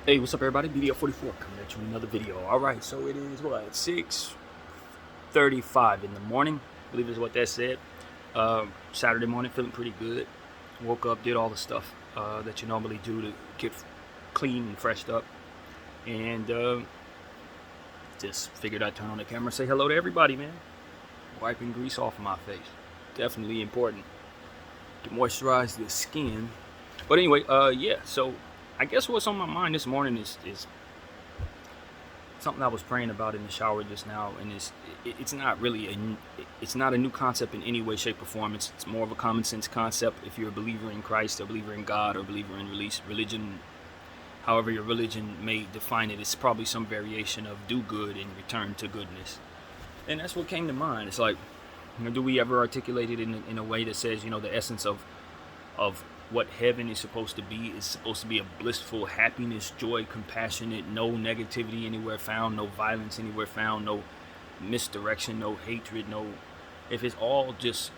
Hey, what's up, everybody? BDF 44 coming at you with another video. All right, so it is what, 6:35 in the morning, I believe is what that said. Saturday morning, feeling pretty good. Woke up, did all the stuff that you normally do to get clean and freshed up, and just figured I'd turn on the camera and say hello to everybody, man. Wiping grease off my face, definitely important to moisturize the skin. But anyway, yeah. So I guess what's on my mind this morning is something I was praying about in the shower just now, and it's not really it's not a new concept in any way, shape, or form. It's more of a common sense concept. If you're a believer in Christ, or a believer in God, or a believer in religion, however your religion may define it, it's probably some variation of do good and return to goodness. And that's what came to mind. It's like, do we ever articulate it in a way that says, the essence of what heaven is supposed to be is supposed to be a blissful happiness, joy, compassionate, no negativity anywhere found, no violence anywhere found, no misdirection, no hatred, if it's all just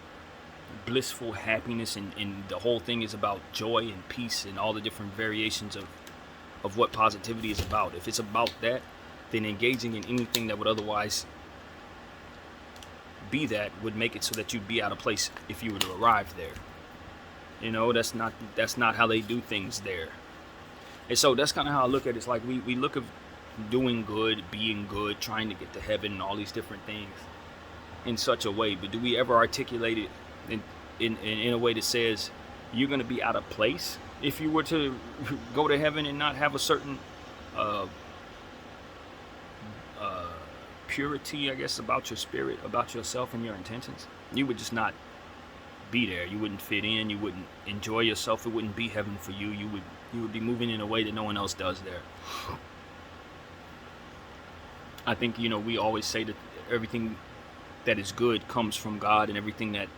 blissful happiness, and the whole thing is about joy and peace and all the different variations of what positivity is about. If it's about that, then engaging in anything that would otherwise be that would make it so that you'd be out of place if you were to arrive there. That's not how they do things there. And so that's kind of how I look at it. It's like we look at doing good, being good, trying to get to heaven, and all these different things in such a way. But do we ever articulate it in a way that says you're going to be out of place if you were to go to heaven and not have a certain purity, I guess, about your spirit, about yourself and your intentions? You would just not be there. You wouldn't fit in. You wouldn't enjoy yourself. It wouldn't be heaven for you. You would be moving in a way that no one else does there. I think we always say that everything that is good comes from God, and everything that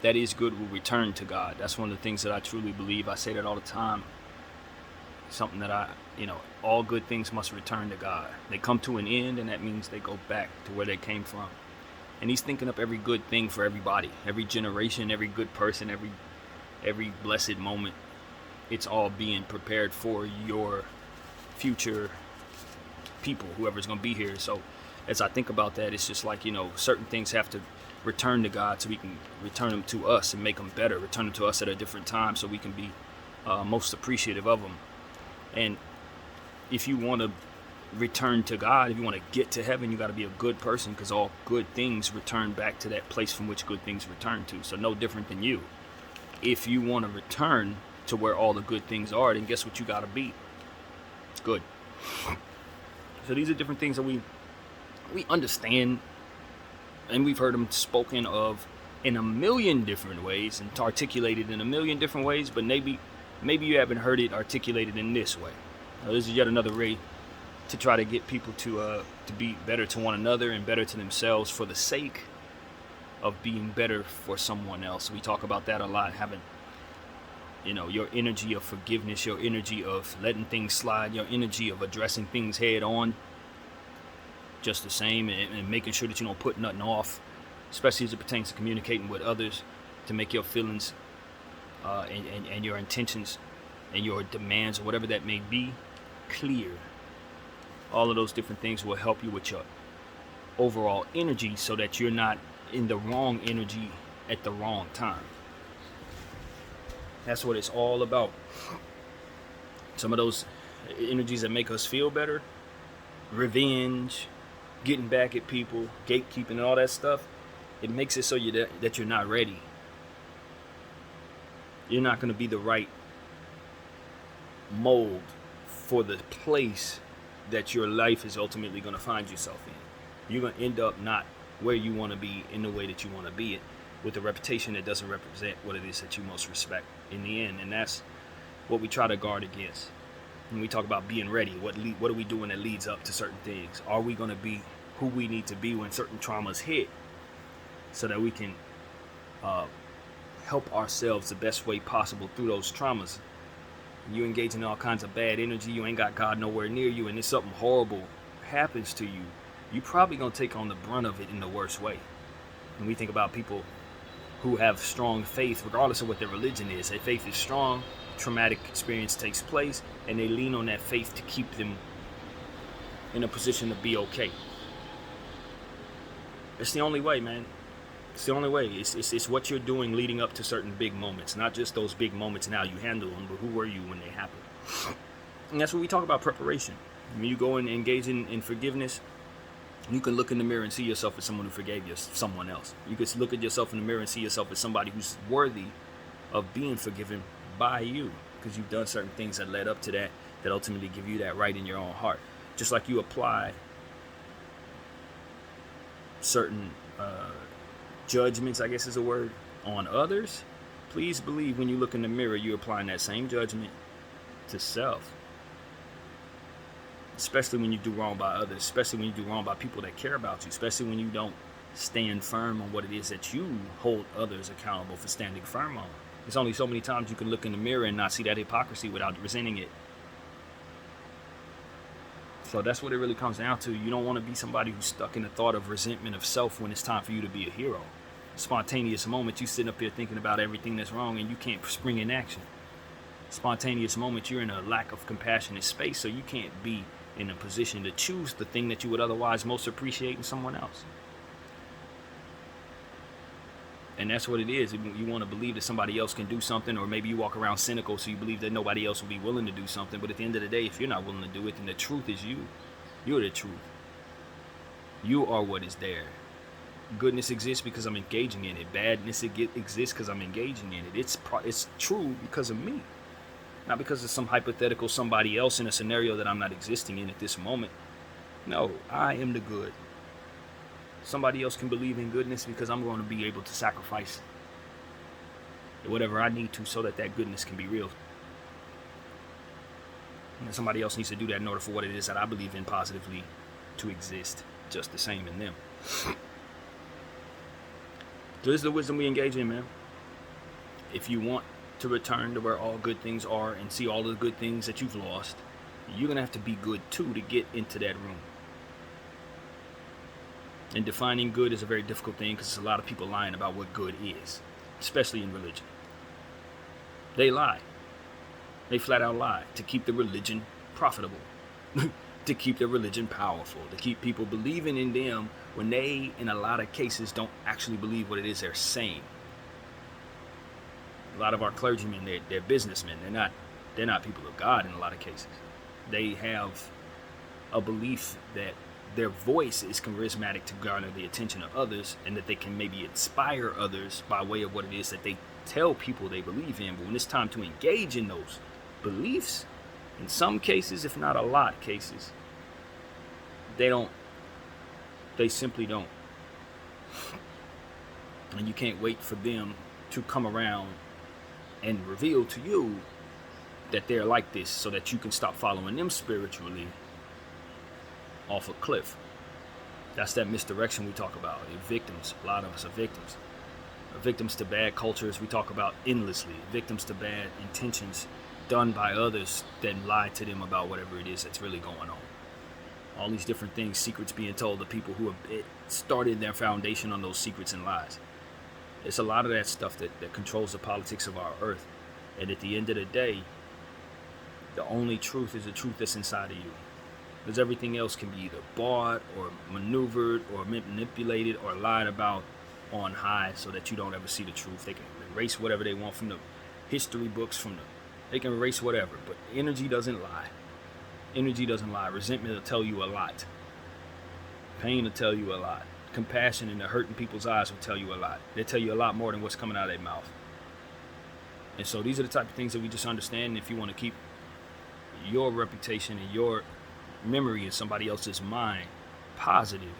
is good will return to God. That's one of the things that I truly believe. I say that all the time. Something that all good things must return to God. They come to an end, and that means they go back to where they came from. And he's thinking up every good thing for everybody, every generation, every good person, every blessed moment. It's all being prepared for your future people, whoever's going to be here. So as I think about that, it's just like, certain things have to return to God so we can return them to us and make them better, return them to us at a different time so we can be most appreciative of them. And if you want to return to God, if you want to get to heaven, you got to be a good person, because all good things return back to that place from which good things return to. So no different than you. If you want to return to where all the good things are, then guess what you got to be? Good. So these are different things that we understand, and we've heard them spoken of in a million different ways and articulated in a million different ways, but maybe you haven't heard it articulated in this way. Now, this is yet another way to try to get people to be better to one another and better to themselves for the sake of being better for someone else. We talk about that a lot, having your energy of forgiveness, your energy of letting things slide, your energy of addressing things head on, just the same, and making sure that you don't put nothing off, especially as it pertains to communicating with others, to make your feelings and your intentions and your demands, or whatever that may be, clear. All of those different things will help you with your overall energy, so that you're not in the wrong energy at the wrong time. That's what it's all about. Some of those energies that make us feel better, revenge, getting back at people, gatekeeping, and all that stuff, it makes it so that you're not ready. You're not going to be the right mold for the place that your life is ultimately going to find yourself in. You're going to end up not where you want to be in the way that you want to be it, with a reputation that doesn't represent what it is that you most respect in the end. And that's what we try to guard against. When we talk about being ready, what are we doing that leads up to certain things? Are we going to be who we need to be when certain traumas hit, so that we can help ourselves the best way possible through those traumas? You engage in all kinds of bad energy, you ain't got God nowhere near you, and if something horrible happens to you, you probably gonna take on the brunt of it in the worst way. When we think about people who have strong faith, regardless of what their religion is, their faith is strong, traumatic experience takes place, and they lean on that faith to keep them in a position to be okay. It's the only way, man. It's the only way. It's what you're doing leading up to certain big moments, not just those big moments and how you handle them, but who were you when they happen. And that's what we talk about, preparation. When you go and engage in forgiveness, you can look in the mirror and see yourself as someone who forgave someone else. You can look at yourself in the mirror and see yourself as somebody who's worthy of being forgiven by you, because you've done certain things that led up to that ultimately give you that right in your own heart. Just like you apply certain judgments, I guess is a word, on others, please believe when you look in the mirror, you're applying that same judgment to self. Especially when you do wrong by others, especially when you do wrong by people that care about you, especially when you don't stand firm on what it is that you hold others accountable for standing firm on. There's only so many times you can look in the mirror and not see that hypocrisy without resenting it. So that's what it really comes down to. You don't want to be somebody who's stuck in the thought of resentment of self when it's time for you to be a hero. Spontaneous moment, you sitting up here thinking about everything that's wrong and you can't spring in action. Spontaneous moment, you're in a lack of compassionate space, so you can't be in a position to choose the thing that you would otherwise most appreciate in someone else. And that's what it is. You want to believe that somebody else can do something, or maybe you walk around cynical, so you believe that nobody else will be willing to do something. But at the end of the day, if you're not willing to do it, then the truth is you. You're the truth. You are what is there. Goodness exists because I'm engaging in it. Badness exists because I'm engaging in it. It's true because of me. Not because of some hypothetical somebody else in a scenario that I'm not existing in at this moment. No, I am the good. Somebody else can believe in goodness because I'm going to be able to sacrifice whatever I need to so that goodness can be real. And somebody else needs to do that in order for what it is that I believe in positively to exist just the same in them. So this is the wisdom we engage in, man. If you want to return to where all good things are and see all the good things that you've lost, you're going to have to be good too to get into that room. And defining good is a very difficult thing because there's a lot of people lying about what good is, especially in religion. They lie. They flat out lie to keep the religion profitable, to keep the religion powerful, to keep people believing in them when they, in a lot of cases, don't actually believe what it is they're saying. A lot of our clergymen, they're businessmen. They're not people of God in a lot of cases. They have a belief that their voice is charismatic to garner the attention of others, and that they can maybe inspire others by way of what it is that they tell people they believe in. But when it's time to engage in those beliefs, in some cases, if not a lot of cases, they simply don't. And you can't wait for them to come around and reveal to you that they're like this so that you can stop following them spiritually off a cliff. That's that misdirection we talk about. Victims. A lot of us are victims. Victims to bad cultures we talk about endlessly. Victims to bad intentions done by others that lie to them about whatever it is that's really going on. All these different things, secrets being told to people who have started their foundation on those secrets and lies. It's a lot of that stuff that controls the politics of our earth. And at the end of the day, the only truth is the truth that's inside of you. Because everything else can be either bought or maneuvered or manipulated or lied about on high so that you don't ever see the truth. They can erase whatever they want from the history books, they can erase whatever, but energy doesn't lie. Energy doesn't lie. Resentment will tell you a lot. Pain will tell you a lot. Compassion and the hurt in people's eyes will tell you a lot. They tell you a lot more than what's coming out of their mouth. And so these are the type of things that we just understand. And if you want to keep your reputation and your memory in somebody else's mind positive,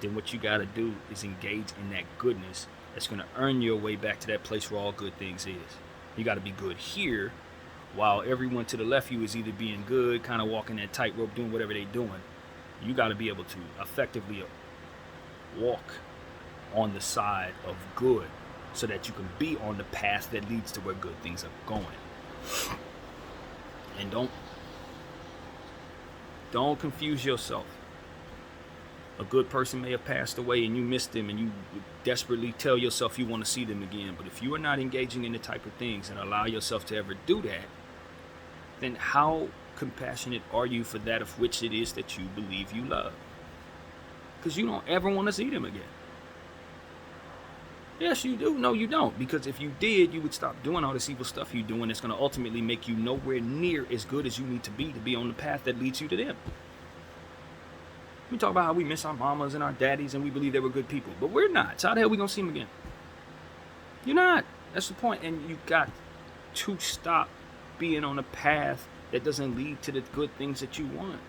then what you got to do is engage in that goodness that's going to earn your way back to that place where all good things is. You got to be good here, while everyone to the left you is either being good, kind of walking that tightrope, doing whatever they're doing. You got to be able to effectively walk on the side of good so that you can be on the path that leads to where good things are going. And don't confuse yourself. A good person may have passed away and you missed them and you desperately tell yourself you want to see them again. But if you are not engaging in the type of things and allow yourself to ever do that, then how compassionate are you for that of which it is that you believe you love? Because you don't ever want to see them again. Yes, you do. No, you don't. Because if you did, you would stop doing all this evil stuff you're doing. It's going to ultimately make you nowhere near as good as you need to be on the path that leads you to them. We talk about how we miss our mamas and our daddies and we believe they were good people. But we're not. So how the hell are we going to see them again? You're not. That's the point. And you got to stop being on a path that doesn't lead to the good things that you want.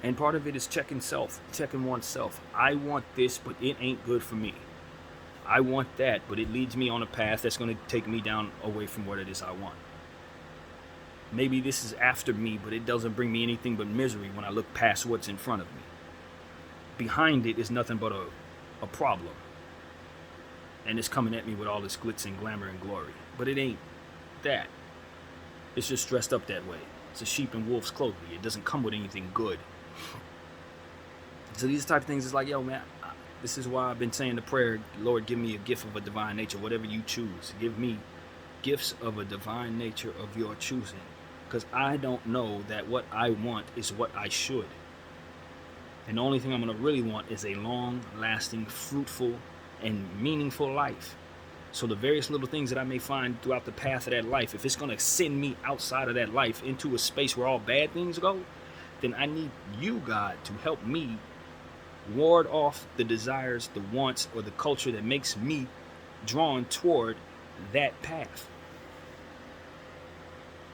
And part of it is checking oneself. I want this, but it ain't good for me. I want that, but it leads me on a path that's going to take me down away from what it is I want. Maybe this is after me, but it doesn't bring me anything but misery when I look past what's in front of me. Behind it is nothing but a problem. And it's coming at me with all this glitz and glamour and glory. But it ain't that. It's just dressed up that way. It's a sheep in wolf's clothing. It doesn't come with anything good. So these type of things is like, yo, man, this is why I've been saying the prayer, Lord, give me a gift of a divine nature, whatever you choose. Give me gifts of a divine nature of your choosing. Because I don't know that what I want is what I should. And the only thing I'm going to really want is a long-lasting, fruitful, and meaningful life. So the various little things that I may find throughout the path of that life, if it's going to send me outside of that life into a space where all bad things go, then I need you, God, to help me ward off the desires, the wants, or the culture that makes me drawn toward that path.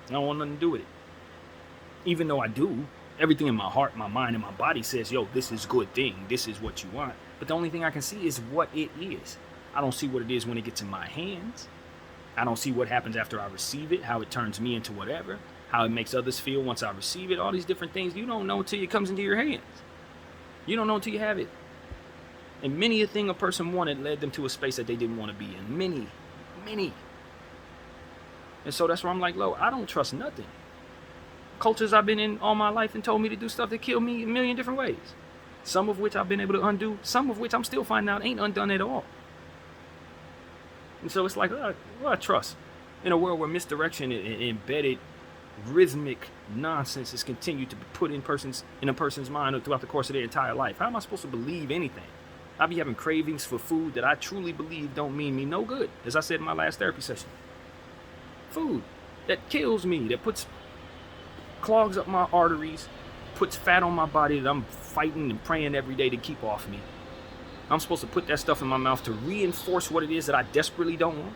I don't want nothing to do with it. Even though I do, everything in my heart, my mind, and my body says, yo, this is a good thing. This is what you want. But the only thing I can see is what it is. I don't see what it is when it gets in my hands. I don't see what happens after I receive it, how it turns me into whatever, how it makes others feel once I receive it, all these different things. You don't know until it comes into your hands. You don't know until you have it. And many a thing a person wanted led them to a space that they didn't want to be in. Many. And so that's where I'm like, Lo, I don't trust nothing. Cultures I've been in all my life and told me to do stuff that killed me a million different ways. Some of which I've been able to undo. Some of which I'm still finding out ain't undone at all. And so it's like, well, I trust. In a world where misdirection and embedded rhythmic nonsense is continued to be put in a person's mind throughout the course of their entire life. How am I supposed to believe anything? I be having cravings for food that I truly believe don't mean me no good. As I said in my last therapy session. Food that kills me, that clogs up my arteries, puts fat on my body that I'm fighting and praying every day to keep off me. I'm supposed to put that stuff in my mouth to reinforce what it is that I desperately don't want.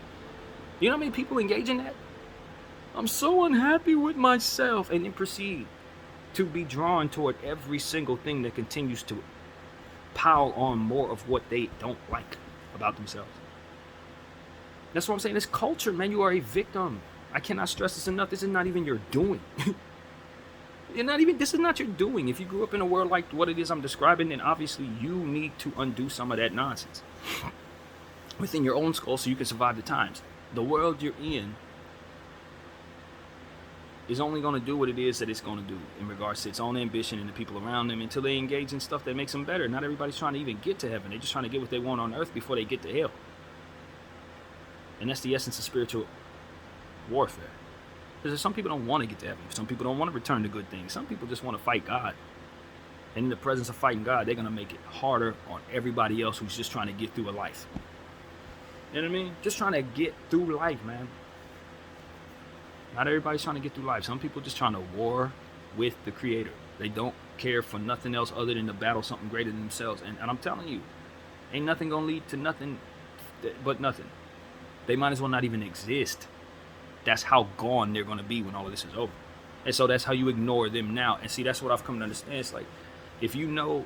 You know how many people engage in that? I'm so unhappy with myself, and then proceed to be drawn toward every single thing that continues to pile on more of what they don't like about themselves. That's what I'm saying. This culture, man, you are a victim. I cannot stress this enough. This is not even your doing. This is not your doing. If you grew up in a world like what it is I'm describing, then obviously you need to undo some of that nonsense within your own skull so you can survive the times. The world you're in is only going to do what it is that it's going to do in regards to its own ambition and the people around them until they engage in stuff that makes them better. Not everybody's trying to even get to heaven. They're just trying to get what they want on earth before they get to hell. And that's the essence of spiritual warfare. Because some people don't want to get to heaven. Some people don't want to return to good things. Some people just want to fight God. And in the presence of fighting God, they're going to make it harder on everybody else who's just trying to get through a life. You know what I mean? Just trying to get through life, man. Not everybody's trying to get through life. Some people just trying to war with the Creator. They don't care for nothing else other than to battle something greater than themselves. And I'm telling you, ain't nothing going to lead to nothing but nothing. They might as well not even exist. That's how gone they're going to be when all of this is over. And so that's how you ignore them now. And see, that's what I've come to understand. It's like, if you know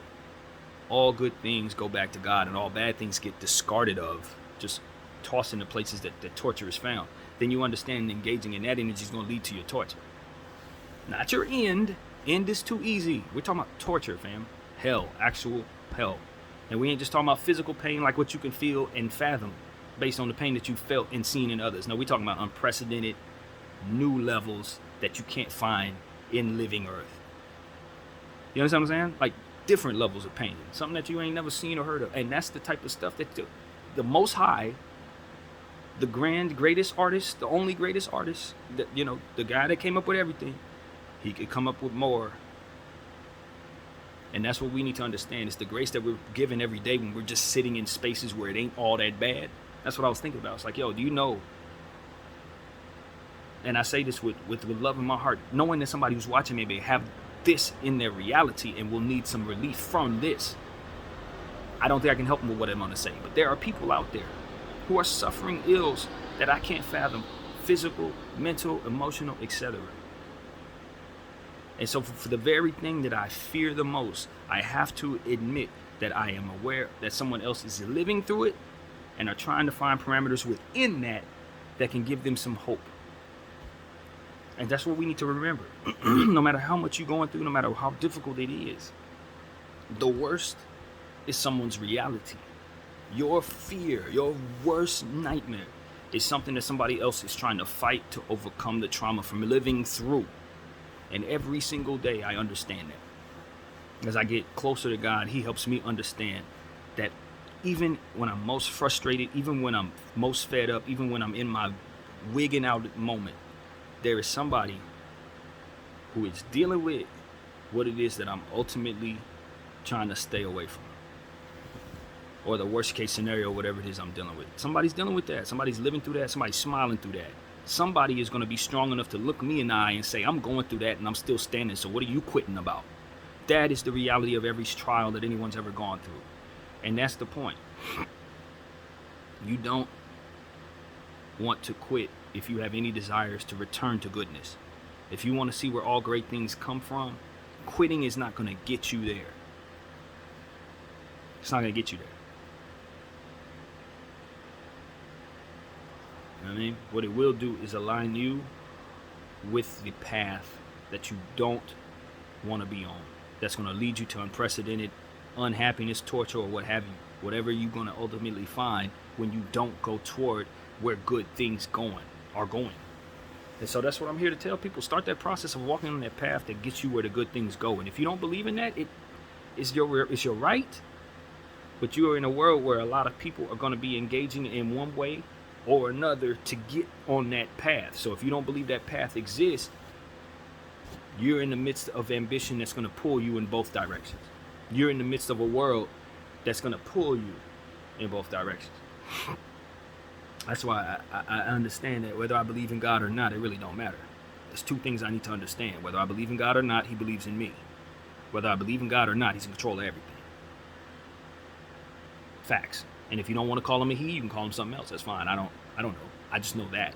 all good things go back to God and all bad things get discarded of, just tossed into places that torture is found, then you understand engaging in that energy is going to lead to your torture. Not your end. End is too easy. We're talking about torture, fam. Hell, actual hell. And we ain't just talking about physical pain like what you can feel and fathom based on the pain that you felt and seen in others. No, we're talking about unprecedented new levels that you can't find in living earth. You understand what I'm saying? Like different levels of pain, something that you ain't never seen or heard of. And that's the type of stuff that the Most High, the greatest artist, the only greatest artist, the guy that came up with everything, he could come up with more. And that's what we need to understand. It's the grace that we're given every day when we're just sitting in spaces where it ain't all that bad. That's what I was thinking about. It's like, yo, do you know? And I say this with love in my heart, knowing that somebody who's watching me may have this in their reality and will need some relief from this. I don't think I can help them with what I'm going to say, but there are people out there who are suffering ills that I can't fathom, physical, mental, emotional, etc. And so for the very thing that I fear the most, I have to admit that I am aware that someone else is living through it and are trying to find parameters within that can give them some hope. And that's what we need to remember. No matter how much you're going through, no matter how difficult it is, the worst is someone's reality. Your fear, your worst nightmare is something that somebody else is trying to fight to overcome the trauma from living through. And every single day I understand that. As I get closer to God, He helps me understand that even when I'm most frustrated, even when I'm most fed up, even when I'm in my wigging out moment, there is somebody who is dealing with what it is that I'm ultimately trying to stay away from. Or the worst case scenario, whatever it is I'm dealing with. Somebody's dealing with that. Somebody's living through that. Somebody's smiling through that. Somebody is going to be strong enough to look me in the eye and say, I'm going through that and I'm still standing, so what are you quitting about? That is the reality of every trial that anyone's ever gone through. And that's the point. You don't want to quit if you have any desires to return to goodness. If you want to see where all great things come from, quitting is not going to get you there. It's not going to get you there. You know what I mean? What it will do is align you with the path that you don't want to be on. That's going to lead you to unprecedented unhappiness, torture, or what have you. Whatever you're going to ultimately find when you don't go toward where good things are going. And so that's what I'm here to tell people. Start that process of walking on that path that gets you where the good things go. And if you don't believe in that, it's your right. But you are in a world where a lot of people are going to be engaging in one way or another to get on that path. So if you don't believe that path exists, you're in the midst of ambition that's going to pull you in both directions. You're in the midst of a world that's going to pull you in both directions. That's why I understand that whether I believe in God or not, it really don't matter. There's two things I need to understand. Whether I believe in God or not, He believes in me. Whether I believe in God or not, He's in control of everything. Facts. And if you don't want to call Him a He, you can call Him something else. That's fine. I don't know. I just know that.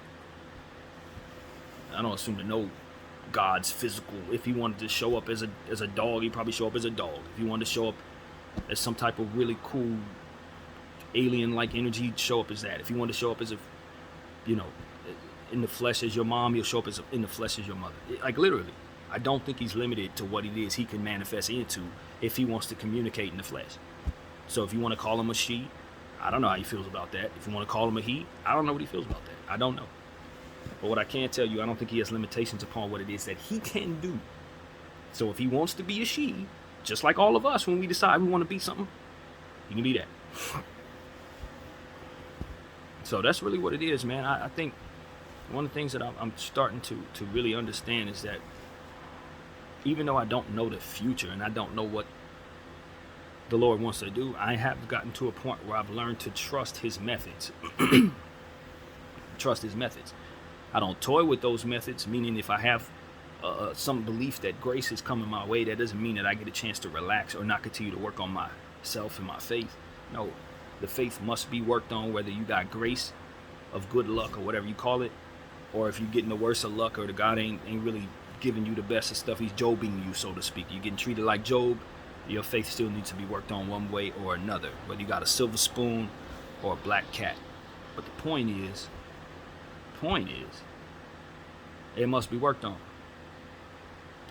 I don't assume to know God's physical. If He wanted to show up as a dog, He'd probably show up as a dog. If He wanted to show up as some type of really cool alien-like energy, He'd show up as that. If He wanted to show up as in the flesh as your mom, He'll show up in the flesh as your mother. Like literally. I don't think He's limited to what it is He can manifest into if He wants to communicate in the flesh. So if you want to call Him a she, I don't know how He feels about that. If you want to call Him a he, I don't know what He feels about that. I don't know. But what I can tell you, I don't think He has limitations upon what it is that He can do. So if He wants to be a she, just like all of us, when we decide we want to be something, He can be that. So that's really what it is, man. I think one of the things that I'm starting to really understand is that even though I don't know the future and I don't know what the Lord wants to do, I have gotten to a point where I've learned to trust His methods. Trust His methods. I don't toy with those methods, meaning if I have some belief that grace is coming my way, that doesn't mean that I get a chance to relax or not continue to work on myself and my faith. No, the faith must be worked on, whether you got grace of good luck or whatever you call it, or if you're getting the worst of luck or the God ain't really giving you the best of stuff. He's Jobing you, so to speak. You're getting treated like Job. Your faith still needs to be worked on one way or another, whether you got a silver spoon or a black cat. But the point is, it must be worked on.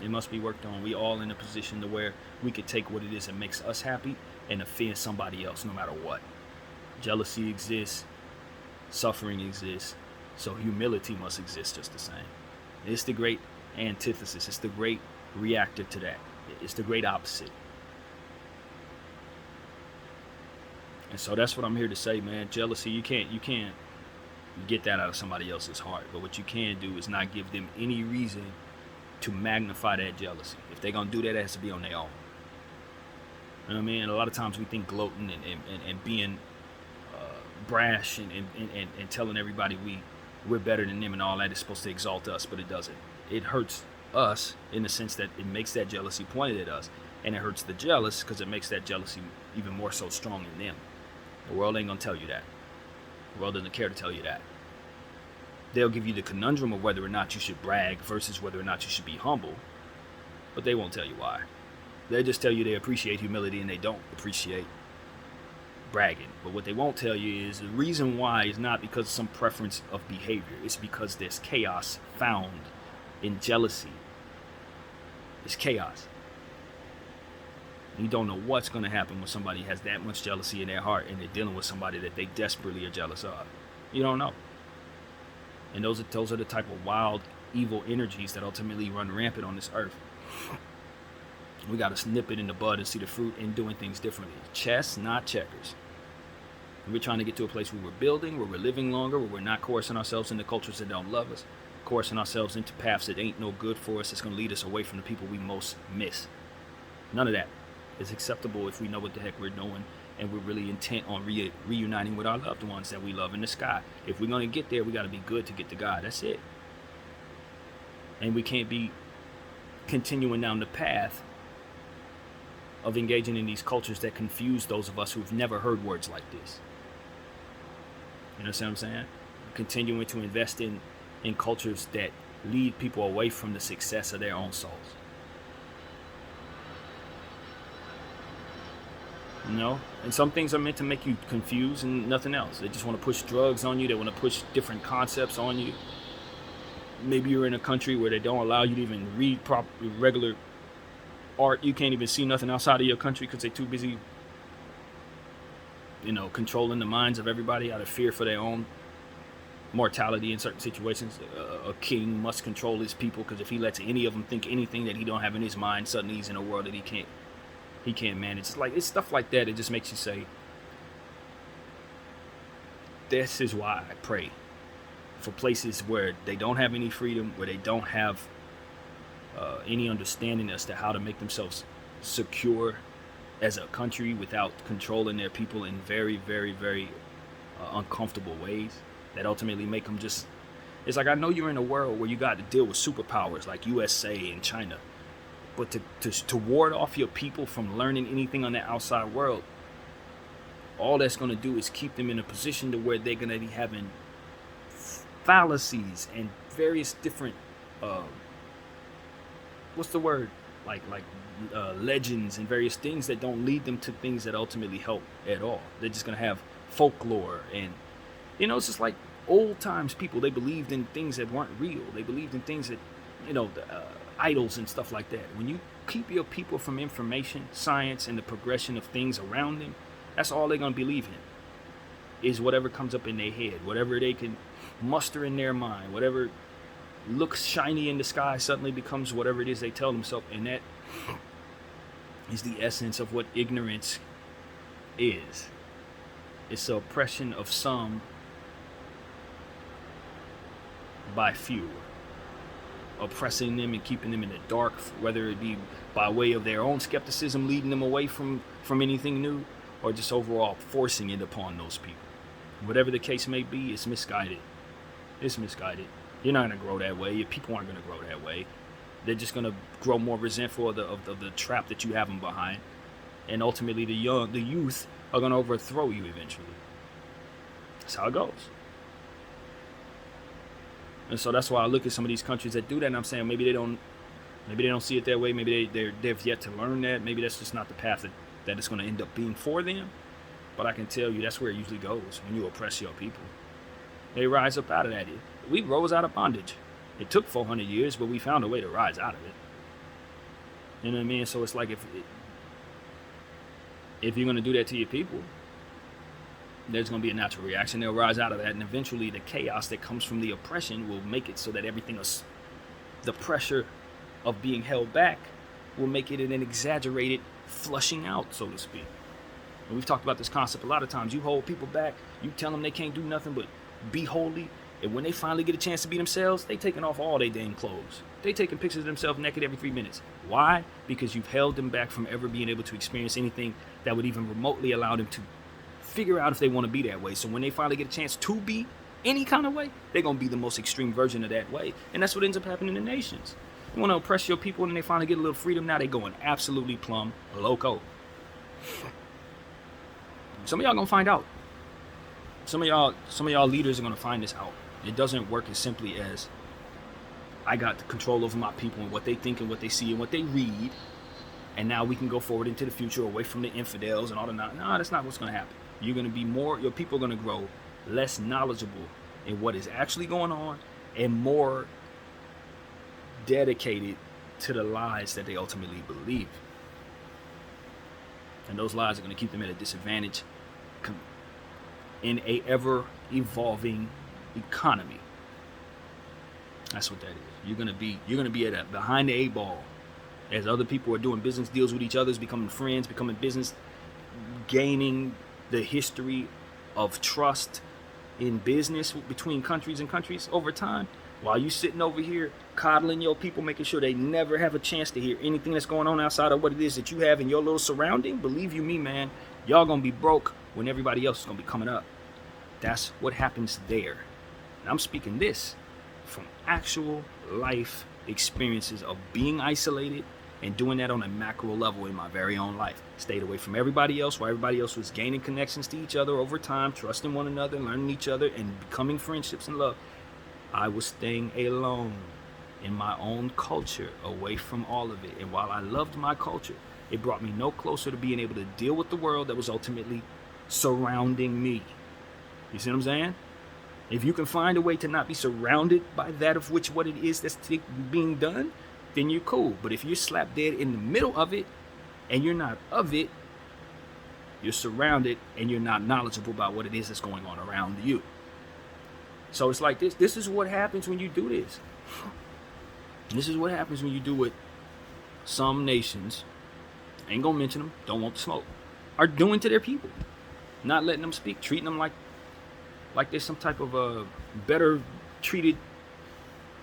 It must be worked on. We all in a position to where we could take what it is that makes us happy and offend somebody else, no matter what. Jealousy exists, suffering exists, so humility must exist just the same. It's the great antithesis. It's the great reactor to that. It's the great opposite. And so that's what I'm here to say, man. Jealousy, you can't get that out of somebody else's heart. But what you can do is not give them any reason to magnify that jealousy. If they're going to do that, it has to be on their own. You know what I mean? A lot of times we think gloating and being brash and telling everybody we're better than them and all that is supposed to exalt us, but it doesn't. It hurts us in the sense that it makes that jealousy pointed at us, and it hurts the jealous because it makes that jealousy even more so strong in them. The world ain't gonna tell you that. The world doesn't care to tell you that. They'll give you the conundrum of whether or not you should brag versus whether or not you should be humble, but they won't tell you why. They'll just tell you they appreciate humility and they don't appreciate bragging. But what they won't tell you is the reason why is not because of some preference of behavior. It's because there's chaos found in jealousy. It's chaos. You don't know what's going to happen when somebody has that much jealousy in their heart and they're dealing with somebody that they desperately are jealous of. You don't know. And those are the type of wild, evil energies that ultimately run rampant on this earth. We got to nip it in the bud and see the fruit in doing things differently. Chess, not checkers. And we're trying to get to a place where we're building, where we're living longer, where we're not coercing ourselves into cultures that don't love us, coercing ourselves into paths that ain't no good for us, that's going to lead us away from the people we most miss. None of that is acceptable if we know what the heck we're doing and we're really intent on reuniting with our loved ones that we love in the sky. If we're going to get there, we got to be good to get to God. That's it. And we can't be continuing down the path of engaging in these cultures that confuse those of us who've never heard words like this. You know what I'm saying? Continuing to invest in cultures that lead people away from the success of their own souls. You know? And some things are meant to make you confused and nothing else. They just want to push drugs on you. They want to push different concepts on you. Maybe you're in a country where they don't allow you to even read regular art. You can't even see nothing outside of your country because they're too busy, controlling the minds of everybody out of fear for their own mortality in certain situations. A king must control his people because if he lets any of them think anything that he don't have in his mind, suddenly he's in a world that he can't manage. It's stuff like that. It just makes you say, this is why I pray for places where they don't have any freedom, where they don't have any understanding as to how to make themselves secure as a country without controlling their people in very, very, very uncomfortable ways that ultimately make them just... It's like, I know you're in a world where you got to deal with superpowers like USA and China, but to ward off your people from learning anything on the outside world, all that's going to do is keep them in a position to where they're going to be having fallacies and various different legends and various things that don't lead them to things that ultimately help at all. They're just going to have folklore and, it's just like old times people. They believed in things that weren't real. They believed in things that, idols and stuff like that. When you keep your people from information, science, and the progression of things around them, that's all they're going to believe in, is whatever comes up in their head, whatever they can muster in their mind, whatever looks shiny in the sky suddenly becomes whatever it is they tell themselves. And that is the essence of what ignorance is. It's the oppression of some by few, oppressing them and keeping them in the dark, whether it be by way of their own skepticism leading them away from anything new, or just overall forcing it upon those people. Whatever the case may be, it's misguided. It's misguided. You're not going to grow that way. Your people aren't going to grow that way. They're just going to grow more resentful of the trap that you have them behind. And ultimately, the youth are going to overthrow you eventually. That's how it goes. And so that's why I look at some of these countries that do that, and I'm saying maybe they don't see it that way. Maybe they've yet to learn that. Maybe that's just not the path that it's going to end up being for them. But I can tell you that's where it usually goes when you oppress your people. They rise up out of that. We rose out of bondage. It took 400 years, but we found a way to rise out of it. You know what I mean? So it's like if you're going to do that to your people, there's going to be a natural reaction. They'll rise out of that, and eventually the chaos that comes from the oppression will make it so that everything is, the pressure of being held back will make it an exaggerated flushing out, so to speak. And we've talked about this concept a lot of times. You hold people back, you tell them they can't do nothing but be holy, and when they finally get a chance to be themselves, they taking off all their damn clothes. They taking pictures of themselves naked every 3 minutes. Why? Because you've held them back from ever being able to experience anything that would even remotely allow them to figure out if they want to be that way. So when they finally get a chance to be any kind of way, they're going to be the most extreme version of that way. And that's what ends up happening in nations. You want to oppress your people, and then they finally get a little freedom. Now they're going absolutely plumb loco. Some of y'all going to find out. Some of y'all leaders are going to find this out. It doesn't work as simply as I got the control over my people and what they think and what they see and what they read, and now we can go forward into the future away from the infidels and all the no, that's not what's going to happen. You're going to be your people are going to grow less knowledgeable in what is actually going on and more dedicated to the lies that they ultimately believe. And those lies are going to keep them at a disadvantage in a ever-evolving economy. That's what that is. You're gonna be at behind the 8 ball as other people are doing business deals with each other, becoming friends, becoming business, gaining the history of trust in business between countries and countries over time, while you sitting over here coddling your people, making sure they never have a chance to hear anything that's going on outside of what it is that you have in your little surrounding. Believe you me, man, y'all gonna be broke when everybody else is gonna be coming up. That's what happens there. And I'm speaking this from actual life experiences of being isolated and doing that on a macro level in my very own life. Stayed away from everybody else while everybody else was gaining connections to each other over time, trusting one another, learning each other, and becoming friendships and love. I was staying alone in my own culture, away from all of it. And while I loved my culture, it brought me no closer to being able to deal with the world that was ultimately surrounding me. You see what I'm saying? If you can find a way to not be surrounded by that of which what it is that's being done, then you're cool. But if you're slap dead in the middle of it and you're not of it, you're surrounded and you're not knowledgeable about what it is that's going on around you. So it's like this. This is what happens when you do this. This is what happens when you do what some nations, ain't gonna mention them, don't want to smoke, are doing to their people. Not letting them speak, treating them like they're some type of better treated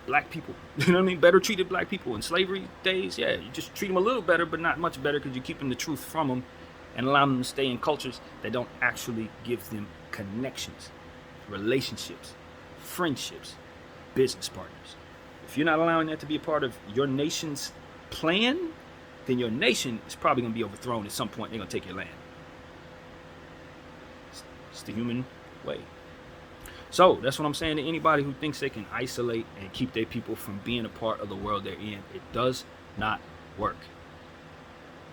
black people. You know what I mean? Better treated black people. In slavery days, yeah, you just treat them a little better, but not much better, because you're keeping the truth from them and allowing them to stay in cultures that don't actually give them connections, relationships, friendships, business partners. If you're not allowing that to be a part of your nation's plan, then your nation is probably going to be overthrown at some point. They're going to take your land. It's the human way. So that's what I'm saying to anybody who thinks they can isolate and keep their people from being a part of the world they're in. It does not work.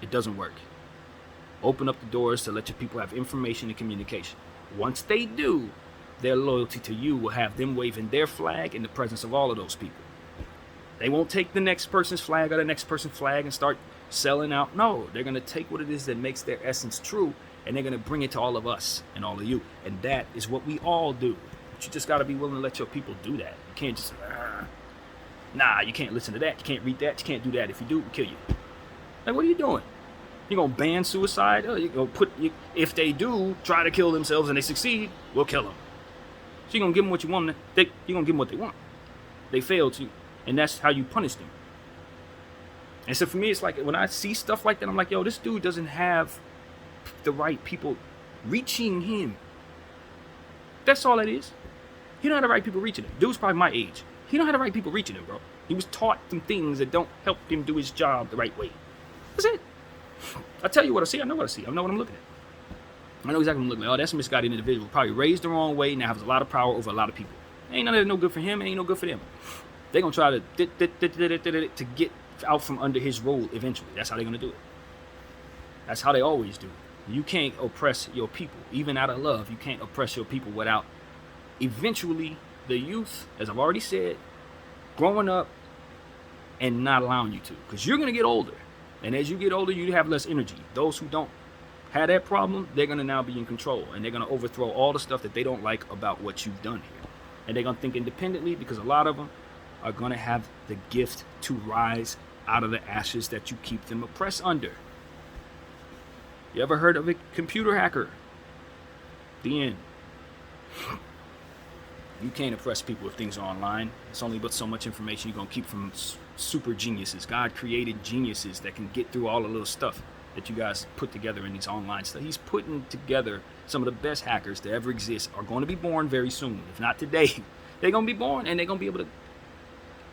It doesn't work. Open up the doors to let your people have information and communication. Once they do, their loyalty to you will have them waving their flag in the presence of all of those people. They won't take the next person's flag or the next person's flag and start selling out. No, they're going to take what it is that makes their essence true, and they're going to bring it to all of us and all of you. And that is what we all do. But you just got to be willing to let your people do that. You can't just, nah, you can't listen to that. You can't read that. You can't do that. If you do, we'll kill you. Like, what are you doing? You're going to ban suicide? Oh, you're going to if they do try to kill themselves and they succeed, we'll kill them. So you're going to give them what you want. You're going to give them what they want. They failed to. And that's how you punish them. And so for me, it's like when I see stuff like that, I'm like, yo, this dude doesn't have the right people reaching him. That's all it is. He don't have the right people reaching him. Dude's probably my age. He don't have the right people reaching him, bro. He was taught some things that don't help him do his job the right way. That's it. I tell you what I see. I know what I see. I know what I'm looking at. I know exactly what I'm looking at. Oh, that's a misguided individual. Probably raised the wrong way. Now has a lot of power over a lot of people. Ain't none of that no good for him. Ain't no good for them. They're going to try to get out from under his rule eventually. That's how they're going to do it. That's how they always do it. You can't oppress your people. Even out of love, you can't oppress your people without eventually the youth, as I've already said, growing up and not allowing you to. Because you're going to get older. And as you get older, you have less energy. Those who don't have that problem, they're going to now be in control. And they're going to overthrow all the stuff that they don't like about what you've done here. And they're going to think independently, because a lot of them are going to have the gift to rise out of the ashes that you keep them oppressed under. You ever heard of a computer hacker? The end. You can't oppress people if things are online. It's only but so much information you're going to keep from super geniuses. God created geniuses that can get through all the little stuff that you guys put together in these online stuff. He's putting together some of the best hackers that ever exist are going to be born very soon. If not today, they're going to be born, and they're going to be able to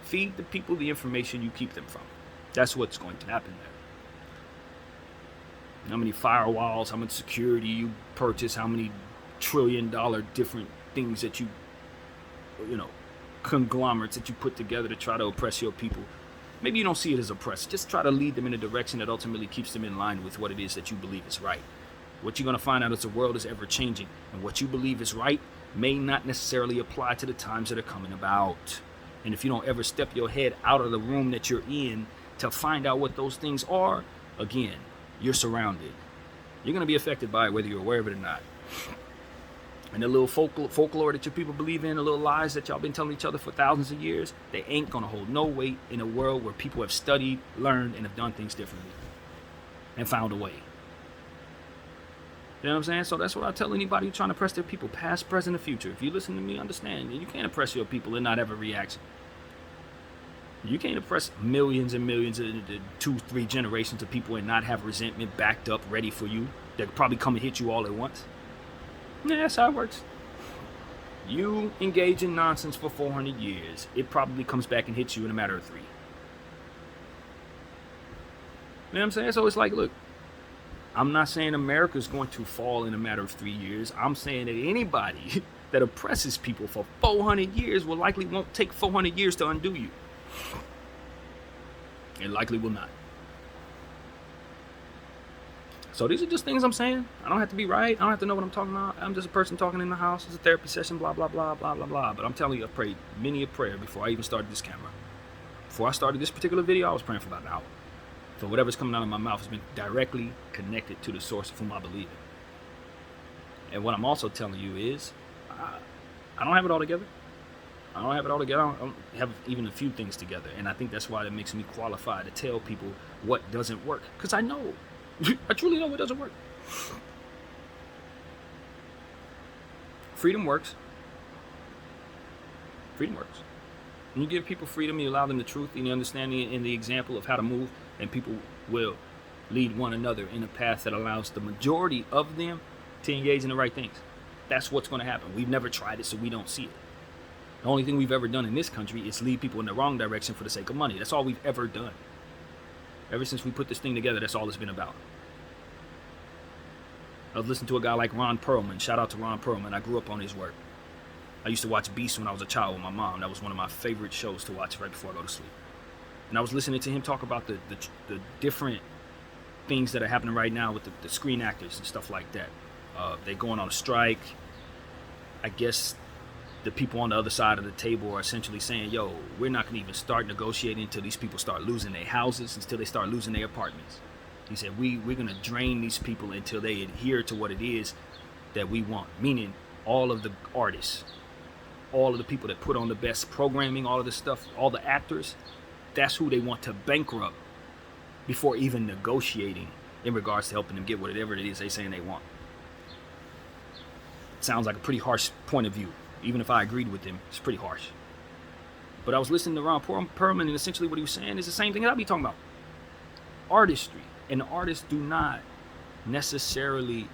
feed the people the information you keep them from. That's what's going to happen there. How many firewalls, how much security you purchase, how many trillion-dollar different things that you conglomerates that you put together to try to oppress your people. Maybe you don't see it as oppressive. Just try to lead them in a direction that ultimately keeps them in line with what it is that you believe is right. What you're going to find out is the world is ever changing, and what you believe is right may not necessarily apply to the times that are coming about. And if you don't ever step your head out of the room that you're in to find out what those things are, again, you're surrounded. You're going to be affected by it whether you're aware of it or not. And the little folklore that your people believe in, the little lies that y'all been telling each other for thousands of years, they ain't going to hold no weight in a world where people have studied, learned, and have done things differently and found a way. You know what I'm saying? So that's what I tell anybody who's trying to oppress their people, past, present, and future. If you listen to me, understand. You can't oppress your people and not have a reaction. You can't oppress millions and millions of 2-3 generations of people and not have resentment backed up, ready for you. That probably come and hit you all at once. Yeah, that's how it works. You engage in nonsense for 400 years, it probably comes back and hits you in a matter of 3. You know what I'm saying? So it's like, look, I'm not saying America's going to fall in a matter of 3 years. I'm saying that anybody that oppresses people for 400 years will likely won't take 400 years to undo you. It likely will not. So these are just things I'm saying. I don't have to be right. I don't have to know what I'm talking about. I'm just a person talking in the house. It's a therapy session, blah, blah, blah, blah, blah, blah. But I'm telling you, I prayed many a prayer before I even started this camera. Before I started this particular video, I was praying for about an hour. So whatever's coming out of my mouth has been directly connected to the source of whom I believe in. And what I'm also telling you is, I don't have it all together. I don't have it all together. I don't have even a few things together. And I think that's why it makes me qualified to tell people what doesn't work. Because I know. I truly know it doesn't work. Freedom works. Freedom works. When you give people freedom, you allow them the truth and the understanding and the example of how to move, and people will lead one another in a path that allows the majority of them to engage in the right things. That's what's going to happen. We've never tried it, so we don't see it. The only thing we've ever done in this country is lead people in the wrong direction for the sake of money. That's all we've ever done. Ever since we put this thing together, that's all it's been about. I was listening to a guy like Ron Perlman. Shout out to Ron Perlman. I grew up on his work. I used to watch Beast when I was a child with my mom. That was one of my favorite shows to watch right before I go to sleep. And I was listening to him talk about the different things that are happening right now with the screen actors and stuff like that. They're going on a strike. I guess the people on the other side of the table are essentially saying, yo, we're not going to even start negotiating until these people start losing their houses, until they start losing their apartments. He said, we're going to drain these people until they adhere to what it is that we want. Meaning all of the artists, all of the people that put on the best programming, all of this stuff, all the actors, that's who they want to bankrupt before even negotiating in regards to helping them get whatever it is they're saying they want. It sounds like a pretty harsh point of view. Even if I agreed with him, it's pretty harsh. But I was listening to Ron Perlman, and essentially what he was saying is the same thing that I be talking about. Artistry. And artists do not necessarily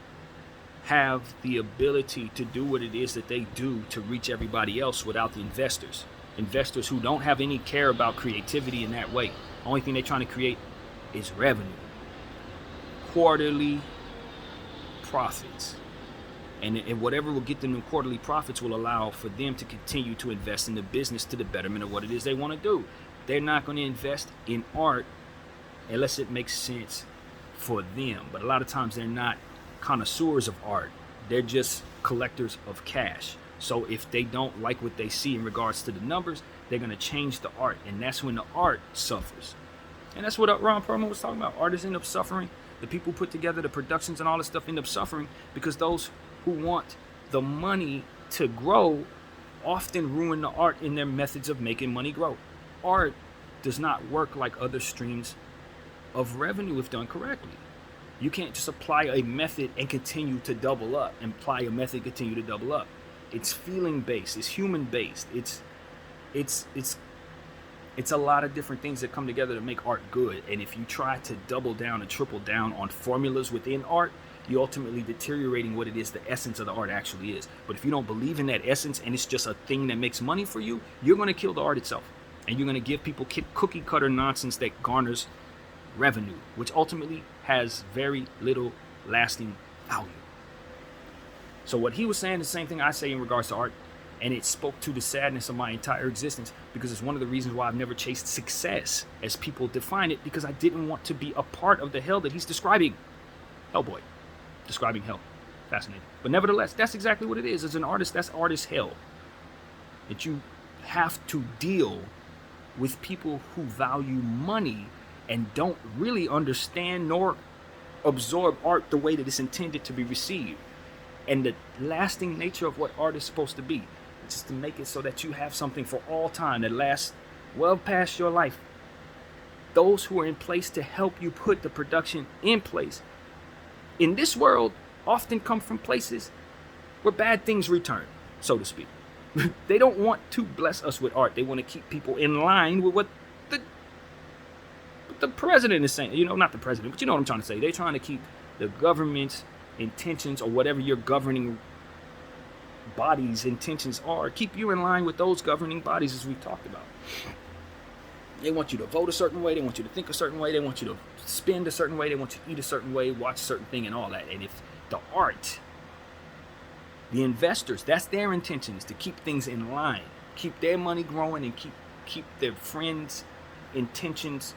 have the ability to do what it is that they do to reach everybody else without the investors. Investors who don't have any care about creativity in that way. The only thing they're trying to create is revenue. Quarterly profits. And whatever will get them the quarterly profits will allow for them to continue to invest in the business to the betterment of what it is they want to do. They're not going to invest in art unless it makes sense for them. But a lot of times they're not connoisseurs of art. They're just collectors of cash. So if they don't like what they see in regards to the numbers, they're going to change the art. And that's when the art suffers. And that's what Ron Perlman was talking about. Artists end up suffering. The people who put together the productions and all this stuff end up suffering because those who want the money to grow often ruin the art in their methods of making money grow. Art does not work like other streams of revenue if done correctly. You can't just apply a method and continue to double up, and apply a method, continue to double up. It's feeling based, it's human based, it's a lot of different things that come together to make art good. And if you try to double down and triple down on formulas within art, you're ultimately deteriorating what it is, the essence of the art actually is. But if you don't believe in that essence and it's just a thing that makes money for you, you're going to kill the art itself. And you're going to give people cookie cutter nonsense that garners revenue, which ultimately has very little lasting value. So what he was saying is the same thing I say in regards to art. And it spoke to the sadness of my entire existence, because it's one of the reasons why I've never chased success as people define it, because I didn't want to be a part of the hell that he's describing. Hellboy. Describing hell. Fascinating. But nevertheless, that's exactly what it is. As an artist, that's artist hell. That you have to deal with people who value money and don't really understand nor absorb art the way that it's intended to be received. And the lasting nature of what art is supposed to be. It's just to make it so that you have something for all time that lasts well past your life. Those who are in place to help you put the production in place in this world often come from places where bad things return, so to speak. They don't want to bless us with art. They want to keep people in line with what the president is saying. You know, not the president, but you know what I'm trying to say. They're trying to keep the government's intentions, or whatever your governing body's intentions are, keep you in line with those governing bodies, as we've talked about. They want you to vote a certain way. They want you to think a certain way. They want you to spend a certain way. They want you to eat a certain way, watch a certain thing, and all that. And if the art, the investors, that's their intentions, to keep things in line, keep their money growing, and keep their friends' intentions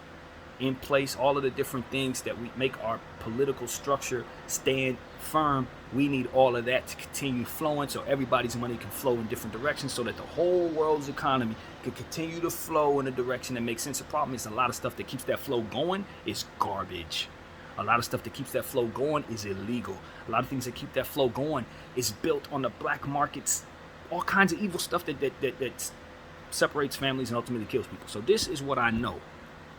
in place, all of the different things that we make our political structure stand firm. We need all of that to continue flowing, so everybody's money can flow in different directions, so that the whole world's economy can continue to flow in a direction that makes sense. The problem is a lot of stuff that keeps that flow going is garbage. A lot of stuff that keeps that flow going is illegal. A lot of things that keep that flow going is built on the black markets, all kinds of evil stuff that separates families and ultimately kills people. So this is what I know.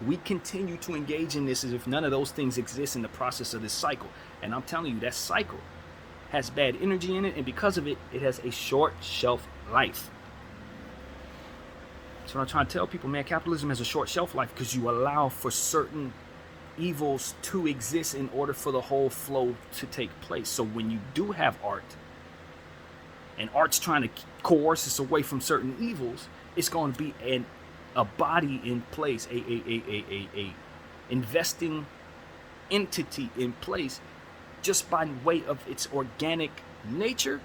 We continue to engage in this as if none of those things exist in the process of this cycle. And I'm telling you, that cycle has bad energy in it, and because of it, it has a short shelf life. So I'm trying to tell people, man, capitalism has a short shelf life because you allow for certain evils to exist in order for the whole flow to take place. So when you do have art, and art's trying to coerce us away from certain evils, it's going to be a body in place, a investing entity in place, just by way of its organic nature,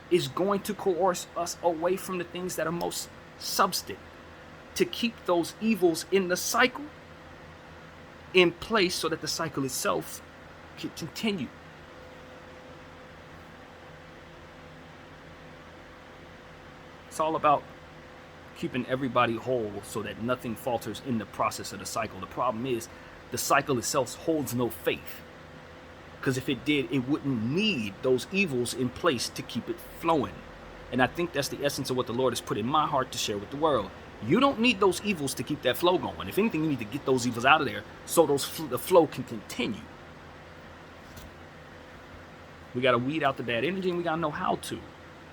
is going to coerce us away from the things that are most substantive, to keep those evils in the cycle in place, so that the cycle itself can continue. It's all about keeping everybody whole so that nothing falters in the process of the cycle. The problem is the cycle itself holds no faith, because if it did, it wouldn't need those evils in place to keep it flowing. And I think that's the essence of what the Lord has put in my heart to share with the world. You don't need those evils to keep that flow going. If anything, you need to get those evils out of there so the flow can continue. We got to weed out the bad energy, and we got to know how to.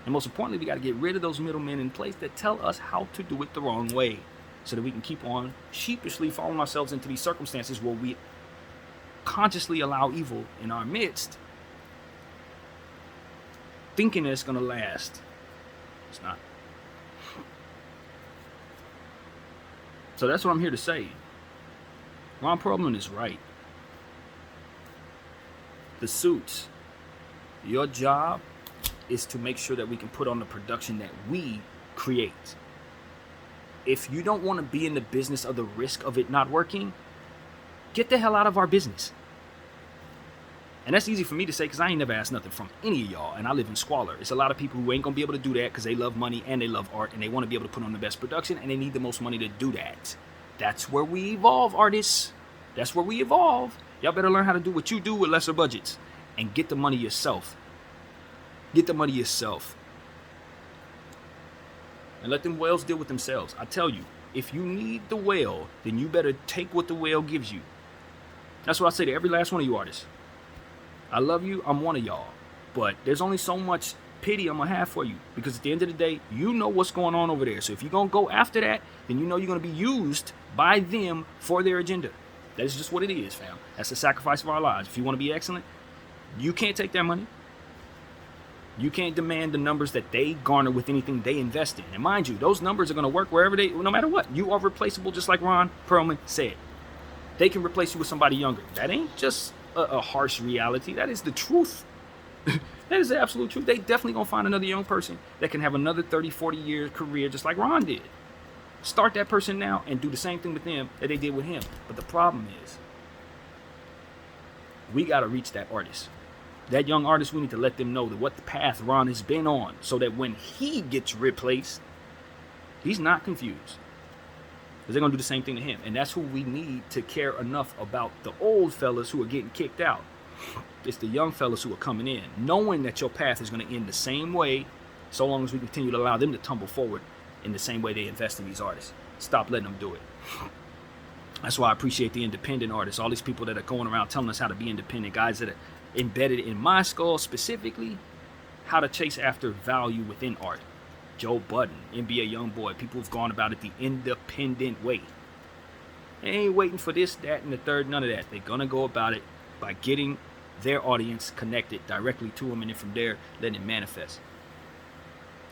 And most importantly, we got to get rid of those middlemen in place that tell us how to do it the wrong way, so that we can keep on sheepishly following ourselves into these circumstances where we consciously allow evil in our midst, thinking that it's going to last. It's not. So that's what I'm here to say. Ron Perlman is right. The suits, your job is to make sure that we can put on the production that we create. If you don't want to be in the business of the risk of it not working, get the hell out of our business. And that's easy for me to say because I ain't never asked nothing from any of y'all, and I live in squalor. It's a lot of people who ain't gonna be able to do that because they love money and they love art and they want to be able to put on the best production and they need the most money to do that. That's where we evolve, artists. That's where we evolve. Y'all better learn how to do what you do with lesser budgets and get the money yourself. Get the money yourself. And let them whales deal with themselves. I tell you, If you need the whale, then you better take what the whale gives you. That's what I say to every last one of you artists. I love you. I'm one of y'all. But there's only so much pity I'm going to have for you. Because at the end of the day, you know what's going on over there. So if you're going to go after that, then you know you're going to be used by them for their agenda. That is just what it is, fam. That's the sacrifice of our lives. If you want to be excellent, you can't take their money. You can't demand the numbers that they garner with anything they invest in. And mind you, those numbers are going to work wherever they, no matter what. You are replaceable, just like Ron Perlman said. They can replace you with somebody younger. That ain't just a harsh reality. That is the truth. That is the absolute truth. They definitely going to find another young person that can have another 30, 40-year career just like Ron did. Start that person now and do the same thing with them that they did with him. But the problem is, we got to reach that artist. That young artist, we need to let them know that what the path Ron has been on, so that when he gets replaced, he's not confused. Because they're going to do the same thing to him. And that's who we need to care enough about the old fellas who are getting kicked out. It's the young fellas who are coming in, knowing that your path is going to end the same way, so long as we continue to allow them to tumble forward in the same way they invest in these artists. Stop letting them do it. That's why I appreciate the independent artists, all these people that are going around telling us how to be independent, guys that are embedded in my skull specifically, how to chase after value within art. Joe Budden, NBA Youngboy, people who've gone about it the independent way. They ain't waiting for this, that, and the third, none of that. They're going to go about it by getting their audience connected directly to them, and then from there, letting it manifest.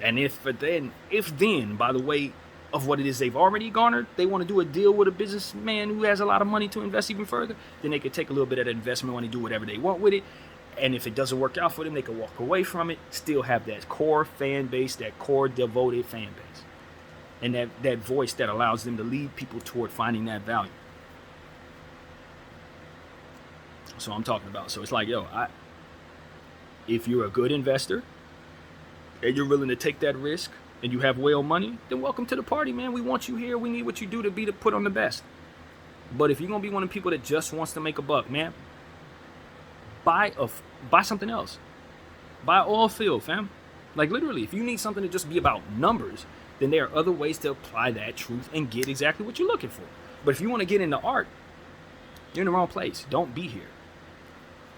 And if then, by the way of what it is they've already garnered, they want to do a deal with a businessman who has a lot of money to invest even further, then they could take a little bit of that investment money, do whatever they want with it. And if it doesn't work out for them, they can walk away from it, still have that core fan base, that core devoted fan base. And that voice that allows them to lead people toward finding that value. So I'm talking about. So it's like, if you're a good investor and you're willing to take that risk and you have whale money, then welcome to the party, man. We want you here. We need what you do to be to put on the best. But if you're going to be one of the people that just wants to make a buck, man, buy something else. Buy oil field, fam. Like literally, if you need something to just be about numbers, then there are other ways to apply that truth and get exactly what you're looking for. But if you want to get into art, you're in the wrong place. Don't be here.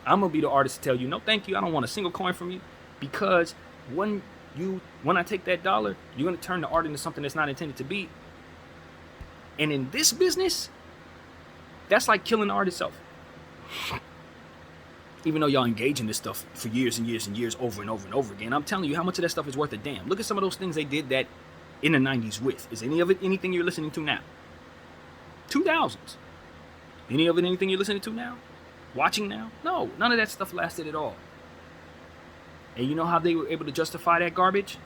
I'm going to be the artist to tell you, no, thank you. I don't want a single coin from you, because when I take that dollar, you're going to turn the art into something that's not intended to be. And in this business, that's like killing the art itself. Even though y'all engage in this stuff for years and years and years over and over and over again, I'm telling you how much of that stuff is worth a damn. Look at some of those things they did that in the 90s with. Is any of it anything you're listening to now? 2000s. Any of it anything you're listening to now? Watching now? No, none of that stuff lasted at all. And you know how they were able to justify that garbage?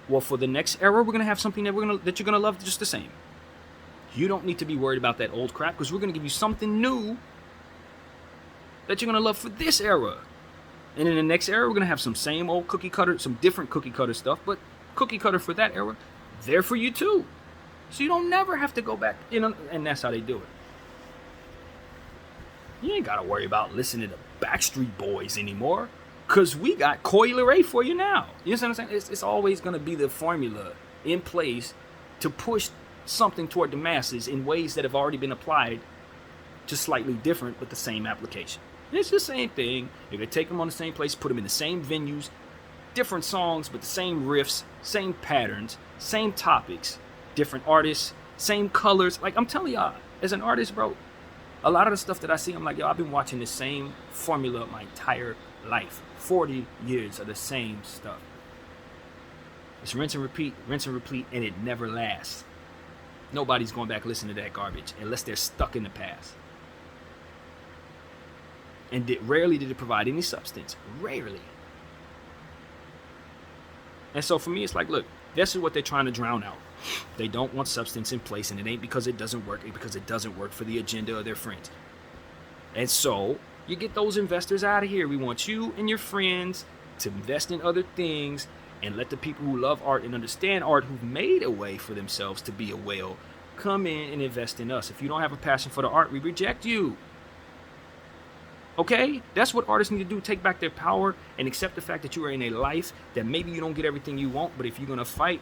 Well, for the next era, we're going to have something that you're going to love just the same. You don't need to be worried about that old crap, because we're going to give you something new that you're going to love for this era. And in the next era, we're going to have some same old cookie cutter, some different cookie cutter stuff, but cookie cutter for that era, there for you too. So you don't never have to go back, and that's how they do it. You ain't got to worry about listening to Backstreet Boys anymore, because we got Coi Leray for you now. You know what I'm saying? It's always going to be the formula in place to push something toward the masses in ways that have already been applied, just slightly different, but the same application. It's the same thing. You're going to take them on the same place, put them in the same venues, different songs, but the same riffs, same patterns, same topics, different artists, same colors. Like, I'm telling y'all, as an artist, bro, a lot of the stuff that I see, I'm like, I've been watching the same formula my entire life. 40 years of the same stuff. It's rinse and repeat, and it never lasts. Nobody's going back listening to that garbage unless they're stuck in the past. And rarely did it provide any substance. Rarely. And so for me, it's like, look, this is what they're trying to drown out. They don't want substance in place, and it ain't because it doesn't work. It's because it doesn't work for the agenda of their friends. And so you get those investors out of here. We want you and your friends to invest in other things, and let the people who love art and understand art, who've made a way for themselves to be a whale, come in and invest in us. If you don't have a passion for the art, we reject you. Okay? That's what artists need to do. Take back their power and accept the fact that you are in a life that maybe you don't get everything you want, but if you're going to fight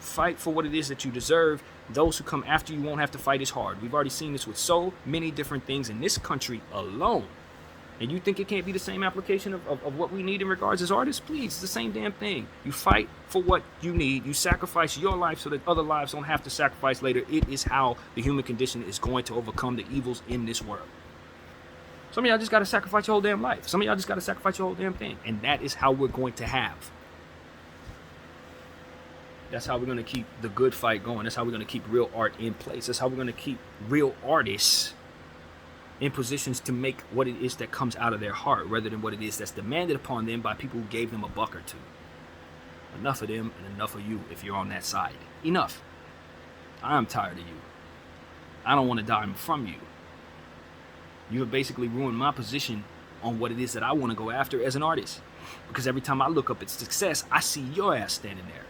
Fight for what it is that you deserve. Those who come after you won't have to fight as hard. We've already seen this with so many different things in this country alone. And you think it can't be the same application of what we need in regards as artists? Please, it's the same damn thing. You fight for what you need. You sacrifice your life so that other lives don't have to sacrifice later. It is how the human condition is going to overcome the evils in this world. Some of y'all just got to sacrifice your whole damn life. Some of y'all just got to sacrifice your whole damn thing. And that is how we're going to have. That's how we're going to keep the good fight going. That's how we're going to keep real art in place. That's how we're going to keep real artists in positions to make what it is that comes out of their heart rather than what it is that's demanded upon them by people who gave them a buck or two. Enough of them and enough of you if you're on that side. Enough. I'm tired of you. I don't want to die from you. You have basically ruined my position on what it is that I want to go after as an artist. Because every time I look up at success, I see your ass standing there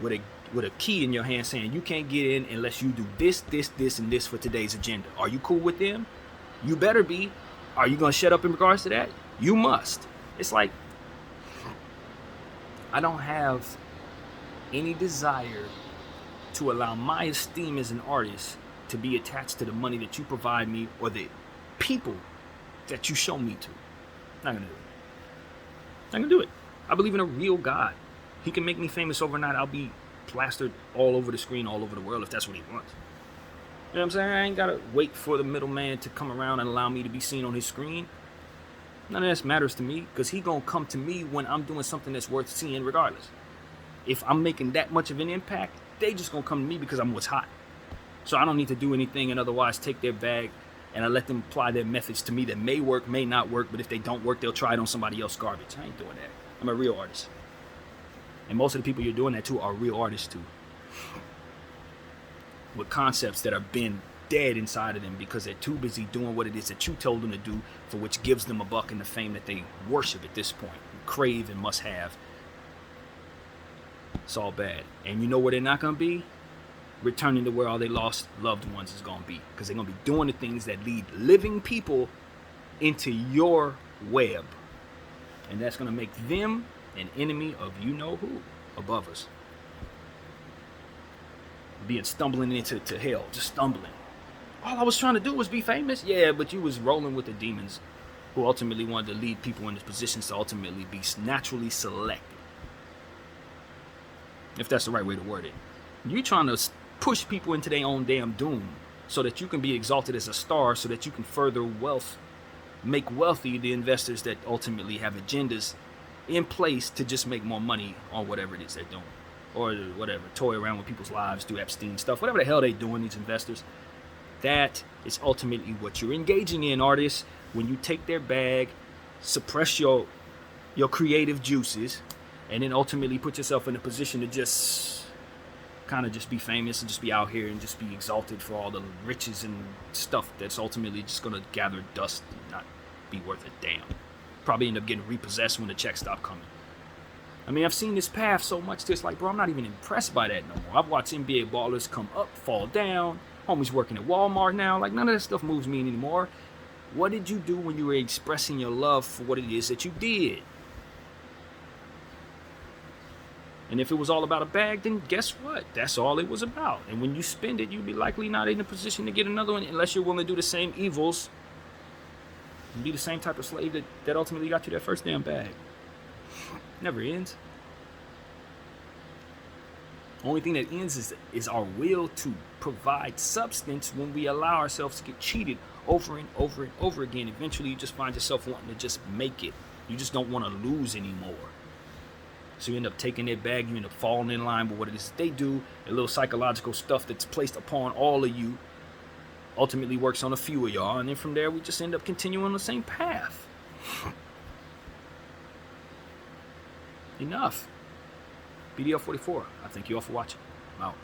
with a key in your hand saying you can't get in unless you do this, this, this, and this for today's agenda. Are you cool with them? You better be. Are you going to shut up in regards to that? You must. It's like, I don't have any desire to allow my esteem as an artist to be attached to the money that you provide me or the people that you show me to. Not going to do it. Not going to do it. I believe in a real God. He can make me famous overnight. I'll be plastered all over the screen, all over the world if that's what he wants. You know what I'm saying? I ain't got to wait for the middleman to come around and allow me to be seen on his screen. None of this matters to me because he going to come to me when I'm doing something that's worth seeing regardless. If I'm making that much of an impact, they just going to come to me because I'm what's hot. So I don't need to do anything and otherwise take their bag and I let them apply their methods to me that may work, may not work, but if they don't work, they'll try it on somebody else's garbage. I ain't doing that. I'm a real artist. And most of the people you're doing that to are real artists too. With concepts that have been dead inside of them because they're too busy doing what it is that you told them to do, for which gives them a buck and the fame that they worship at this point, crave and must have. It's all bad. And you know where they're not going to be? Returning to where all their lost loved ones is going to be. Because they're going to be doing the things that lead living people into your web. And that's going to make them an enemy of you know who above us. Stumbling into hell, just stumbling. All I was trying to do was be famous. Yeah, but you was rolling with the demons who ultimately wanted to lead people into positions to ultimately be naturally selected. If that's the right way to word it. You trying to push people into their own damn doom so that you can be exalted as a star so that you can further wealth, make wealthy the investors that ultimately have agendas in place to just make more money on whatever it is they're doing. Or whatever, toy around with people's lives, do Epstein stuff, whatever the hell they doing, these investors. That is ultimately what you're engaging in, artists, when you take their bag, suppress your creative juices, and then ultimately put yourself in a position to just kind of just be famous and just be out here and just be exalted for all the riches and stuff that's ultimately just going to gather dust and not be worth a damn. Probably end up getting repossessed when the checks stop coming. I mean, I've seen this path so much, it's like, bro, I'm not even impressed by that no more. I've watched NBA ballers come up, fall down. Homies working at Walmart now. Like, none of that stuff moves me anymore. What did you do when you were expressing your love for what it is that you did? And if it was all about a bag, then guess what? That's all it was about. And when you spend it, you'll be likely not in a position to get another one unless you're willing to do the same evils and be the same type of slave that ultimately got you that first damn bag. Never ends. Only thing that ends is our will to provide substance when we allow ourselves to get cheated over and over and over again. Eventually, you just find yourself wanting to just make it. You just don't want to lose anymore. So you end up taking their bag. You end up falling in line with what it is they do. A little psychological stuff that's placed upon all of you ultimately works on a few of y'all. And then from there, we just end up continuing on the same path. Enough. BDF 44. I thank you all for watching. I'm out.